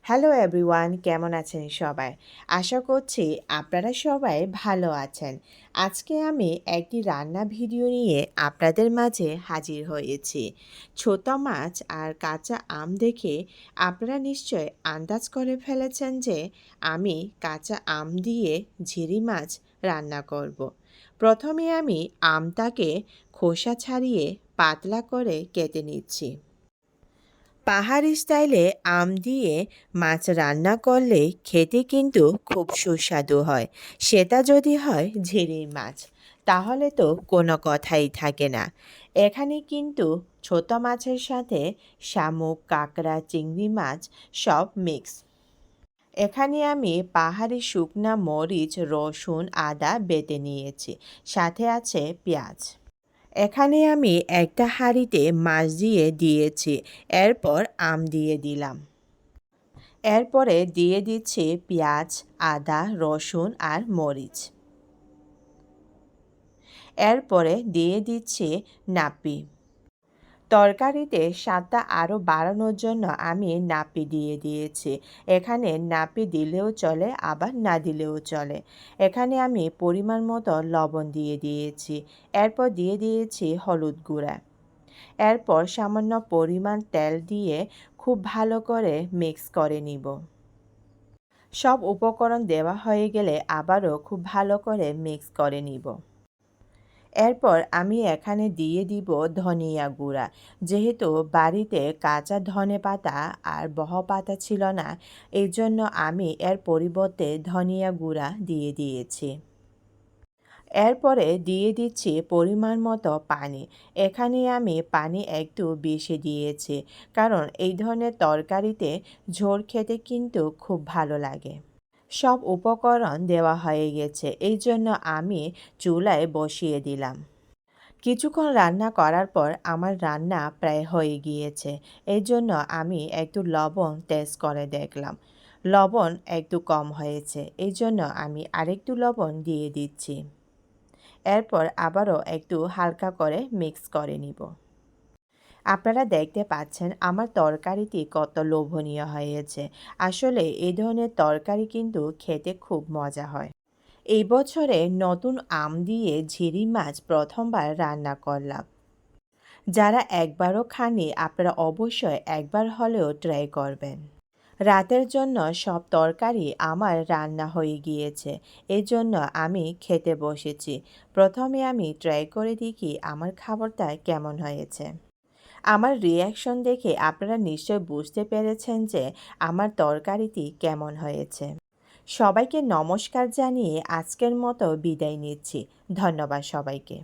Hello everyone, কেমন আছেন সবাই? আশা করছি আপনারা সবাই ভালো আছেন। আজকে আমি একটি রান্না ভিডিও নিয়ে আপনাদের মাঝে হাজির হয়েছি। ছোট মাছ আর কাঁচা আম দেখে আপনারা নিশ্চয় আন্দাজ করে ফেলেছেন যে আমি কাঁচা আম দিয়ে ঝিরি মাছ রান্না করব। প্রথমে আমি আমটাকে খোসা ছাড়িয়ে পাতলা করে কেটে নিচ্ছি। পাহাড়ি স্টাইলে আম দিয়ে মাছ রান্না করলে খেতে কিন্তু খুব সুস্বাদু হয়। সেটা যদি হয় ঝিরির মাছ, তাহলে তো কোনো কথাই থাকে না। এখানে কিন্তু ছোট মাছের সাথে শামুক, কাঁকড়া, চিংড়ি মাছ সব মিক্স। এখানে আমি পাহাড়ি শুকনা মরিচ, রসুন, আদা বেটে নিয়েছি, সাথে আছে পেঁয়াজ। এখানে আমি একটা হাঁড়িতে মাছ দিয়ে দিয়েছি, এরপর আম দিয়ে দিলাম। এরপরে দিয়ে দিচ্ছি পেঁয়াজ, আদা, রসুন আর মরিচ। এরপরে দিয়ে দিচ্ছি নাপি। তরকারিতে স্বাদটা আরও বাড়ানোর জন্য আমি নাপি দিয়ে দিয়েছি। এখানে নাপি দিলেও চলে, আবার না দিলেও চলে। এখানে আমি পরিমাণ মতো লবণ দিয়ে দিয়েছি। এরপর দিয়ে দিয়েছি হলুদ গুঁড়া। এরপর সামান্য পরিমাণ তেল দিয়ে খুব ভালো করে মিক্স করে নিব। সব উপকরণ দেওয়া হয়ে গেলে আবারও খুব ভালো করে মিক্স করে নিব। এরপর আমি এখানে দিয়ে দিব ধনিয়া গুঁড়া। যেহেতু বাড়িতে কাঁচা ধনেপাতা আর বহ পাতা ছিল না, এই জন্য আমি এর পরিবর্তে ধনিয়া গুঁড়া দিয়ে দিয়েছি। এরপরে দিয়ে দিচ্ছি পরিমাণ মতো পানি। এখানে আমি পানি একটু বেশি দিয়েছি, কারণ এই ধরনের তরকারিতে ঝোল খেতে কিন্তু খুব ভালো লাগে। সব উপকরণ দেওয়া হয়ে গেছে, এই জন্য আমি চুলায় বসিয়ে দিলাম। কিছুক্ষণ রান্না করার পর আমার রান্না প্রায় হয়ে গিয়েছে। এই জন্য আমি একটু লবণ টেস্ট করে দেখলাম। লবণ একটু কম হয়েছে, এই জন্য আমি আরেকটু লবণ দিয়ে দিচ্ছি। এরপর আবারও একটু হালকা করে মিক্স করে নিব। আপনারা দেখতে পাচ্ছেন আমার তরকারিটি কত লোভনীয় হয়েছে। আসলে এই ধরনের তরকারি কিন্তু খেতে খুব মজা হয়। এই বছরে নতুন আম দিয়ে ঝিরি মাছ প্রথমবার রান্না করলাম। যারা একবারও খাননি, আপনারা অবশ্যই একবার হলেও ট্রাই করবেন। রাতের জন্য সব তরকারি আমার রান্না হয়ে গিয়েছে, এই জন্য আমি খেতে বসেছি। প্রথমে আমি ট্রাই করে দেখি আমার খাবারটা কেমন হয়েছে। আমার রিঅ্যাকশন দেখে আপনারা নিশ্চয় বুঝতে পেরেছেন যে আমার তরকারিটি কেমন হয়েছে। সবাইকে নমস্কার জানিয়ে আজকের মতো বিদায় নিচ্ছি। ধন্যবাদ সবাইকে।